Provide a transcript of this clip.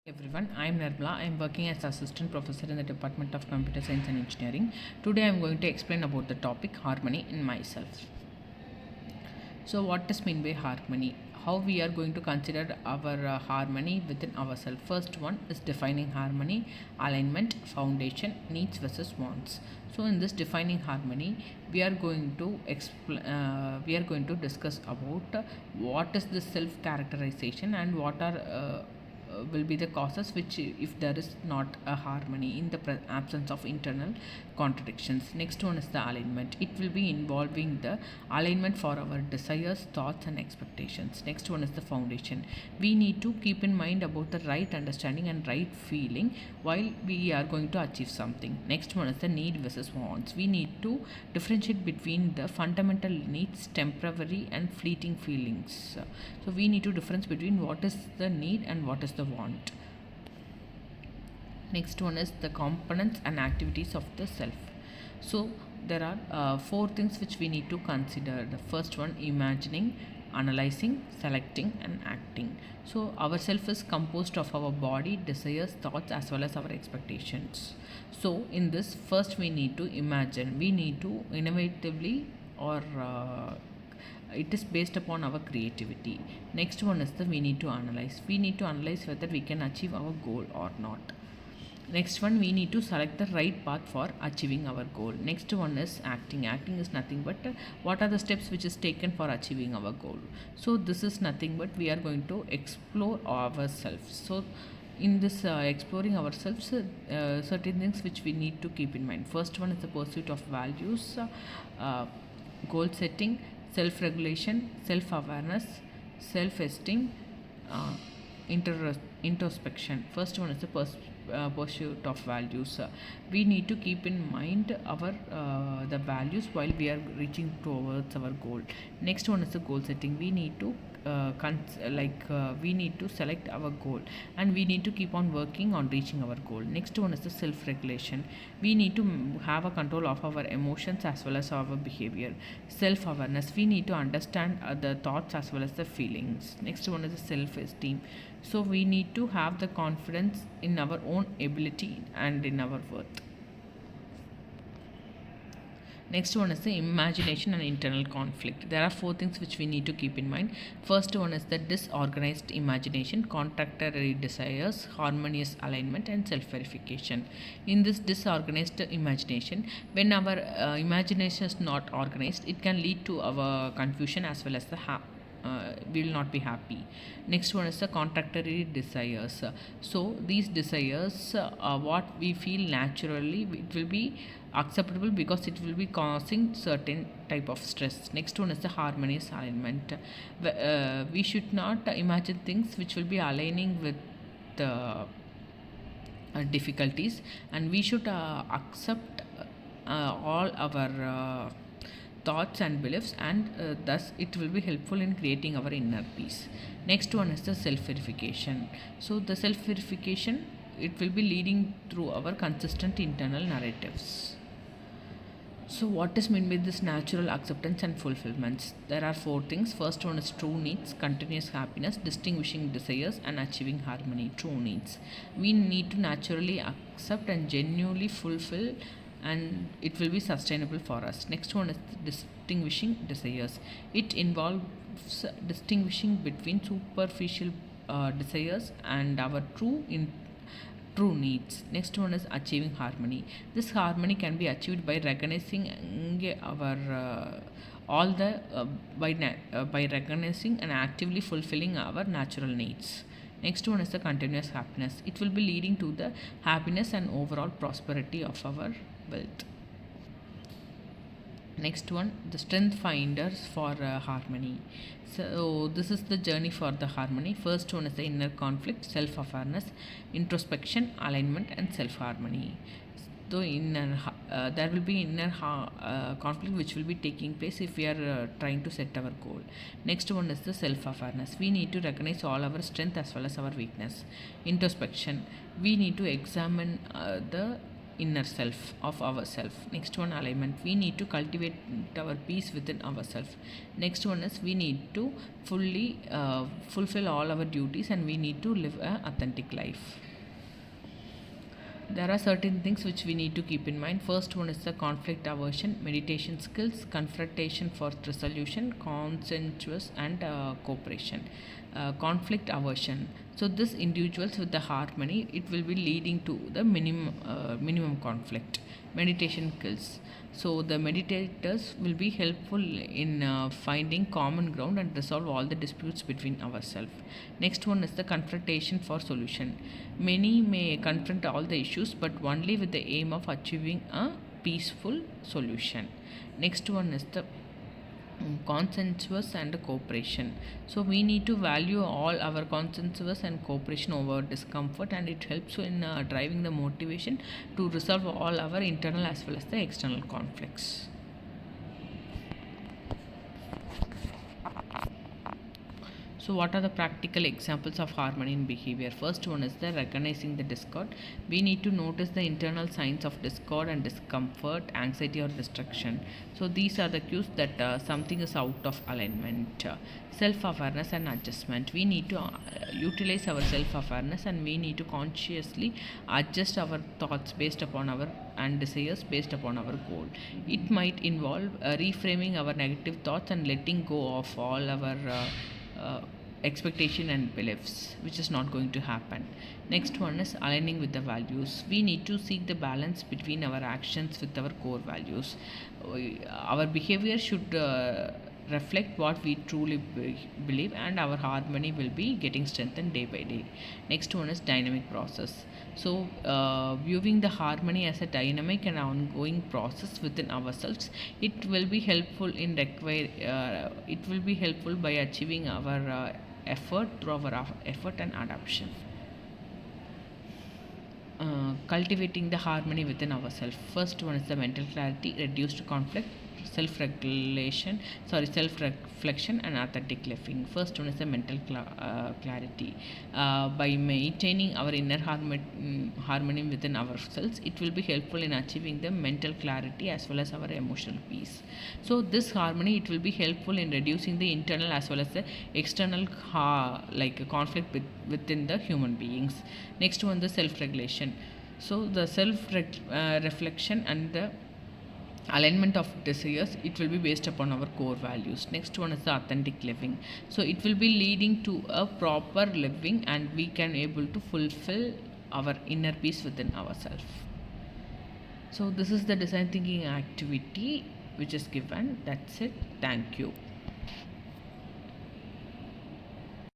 Everyone, I am Nirmala. I am working as assistant professor in the Department of Computer Science and Engineering. Today I am going to explain about the topic harmony in myself. So, what does mean by harmony? How we are going to consider our harmony within ourselves. First one is defining harmony, alignment, foundation, needs versus wants. So, in this defining harmony, we are going to we are going to discuss about what is the self characterization and what are will be the causes which if there is not a harmony in the absence of internal contradictions. Next one is the alignment. It will be involving the alignment for our desires, thoughts and expectations. Next one is the foundation. We need to keep in mind about the right understanding and right feeling while we are going to achieve something. Next one is the need versus wants. We need to differentiate between the fundamental needs, temporary and fleeting feelings. So we need to difference between what is the need and what is the want. Next one is the components and activities of the self. So there are four things which we need to consider. The first one, imagining, analyzing, selecting and acting. So our self is composed of our body, desires, thoughts as well as our expectations. So in this, first we need to imagine. We need to innovatively or it is based upon our creativity. Next one is the we need to analyze. We need to analyze whether we can achieve our goal or not. Next one, we need to select the right path for achieving our goal. Next one is acting. Acting is nothing but what are the steps which is taken for achieving our goal. So this is nothing but we are going to explore ourselves. So in this exploring ourselves, certain things which we need to keep in mind. First one is the pursuit of values, goal setting, self regulation, self awareness, self esteem, uh, introspection. First one is the pursuit of values. We need to keep in mind our the values while we are reaching towards our goal. Next one is the goal setting. We need to we need to select our goal and we need to keep on working on reaching our goal. Next one is the self regulation. We need to have a control of our emotions as well as our behavior. Self awareness. We need to understand the thoughts as well as the feelings. Next one is the self esteem. So we need to have the confidence in our own ability and in our worth. Next one is the imagination and internal conflict. There are four things which we need to keep in mind. First one is the disorganized imagination, contradictory desires, harmonious alignment and self-verification. In this disorganized imagination, when our imagination is not organized, it can lead to our confusion as well as the we will not be happy. Next one is the contradictory desires. So these desires, what we feel naturally, it will be acceptable because it will be causing certain type of stress. Next one is the harmonious alignment. We should not imagine things which will be aligning with the difficulties, and we should accept all our thoughts and beliefs, and thus it will be helpful in creating our inner peace. Next one is the self verification. So the self verification, it will be leading through our consistent internal narratives. So what is meant by this natural acceptance and fulfillments? There are four things. First one is true needs, continuous happiness, distinguishing desires and achieving harmony. True needs. We need to naturally accept and genuinely fulfill, and it will be sustainable for us. Next one is distinguishing desires. It involves distinguishing between superficial desires and our true needs. Next one is achieving harmony. This harmony can be achieved by recognizing our all the by recognizing and actively fulfilling our natural needs. Next one is the continuous happiness. It will be leading to the happiness and overall prosperity of our wealth. Next one, the strength finders for harmony. So this is the journey for the harmony. First one is the inner conflict, self awareness, introspection, alignment and self harmony. So there will be inner conflict which will be taking place if we are trying to set our goal. Next one is the self awareness. We need to recognize all our strength as well as our weakness. Introspection. We need to examine the inner self of ourself. Next one, alignment. We need to cultivate our peace within ourselves. Next one is we need to fully fulfill all our duties, and we need to live a authentic life. There are certain things which we need to keep in mind. First one is the conflict aversion, meditation skills, confrontation for resolution, consensus, and cooperation. Conflict aversion. So this individuals with the harmony, it will be leading to the minimum conflict. Meditation skills. So the meditators will be helpful in finding common ground and resolve all the disputes between ourselves. Next one is the confrontation for solution. Many may confront all the issues, but only with the aim of achieving a peaceful solution. Next one is the consensus and cooperation. So we need to value all our consensus and cooperation over discomfort, and it helps in driving the motivation to resolve all our internal as well as the external conflicts. So, what are the practical examples of harmony in behavior? First one is the recognizing the discord. We need to notice the internal signs of discord and discomfort, anxiety, or distraction. So, these are the cues that something is out of alignment. Self-awareness and adjustment. We need to utilize our self-awareness, and we need to consciously adjust our thoughts based upon our and desires based upon our goal. It might involve reframing our negative thoughts and letting go of all our expectation and beliefs, which is not going to happen. Next one is aligning with the values. We need to seek the balance between our actions with our core values. Our behavior should reflect what we truly believe, and our harmony will be getting strengthened day by day. Next one is dynamic process. So viewing the harmony as a dynamic and ongoing process within ourselves, it will be helpful in it will be helpful by achieving our effort through our effort and adaptation. Cultivating the harmony within ourselves. First one is the mental clarity, reduced conflict, self-reflection, and authentic living. First one is the mental clarity. By maintaining our inner harmony within ourselves, it will be helpful in achieving the mental clarity as well as our emotional peace. So this harmony, it will be helpful in reducing the internal as well as the external conflict within the human beings. Next one, the self-regulation. So the self-reflection and the alignment of desires, it will be based upon our core values. Next one is the authentic living. So it will be leading to a proper living, and we can able to fulfill our inner peace within ourselves. So this is the design thinking activity which is given. That's it. Thank you.